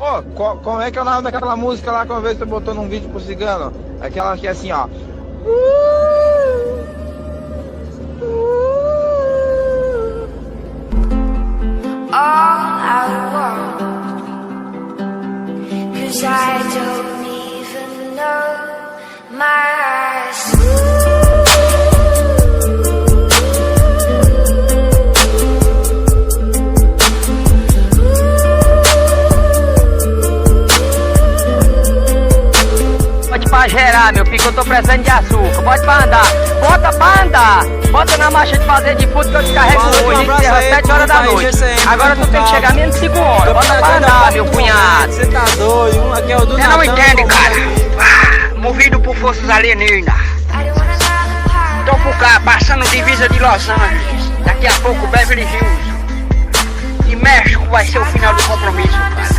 Ô, como é que é o nome daquela música lá que uma vez você botou num vídeo pro cigano? Aquela que é assim, ó. All I want, 'cause I don't even know myself. Bote pra gerar, meu filho, que eu tô precisando de açúcar. Bote pra andar, bota pra andar. Bota na marcha de fazer de fruta que eu descarrego hoje. Encerra às 7 horas da noite. Agora tu tem que chegar menos de 5 horas. Bota pra andar, meu cunhado. Você tá doido? Aqui é o do Você não entende, cara. Movido por forças alienígenas. Tô por cá, passando divisa de Los Angeles. Daqui a pouco Beverly Hills. E México vai ser o final do compromisso, cara.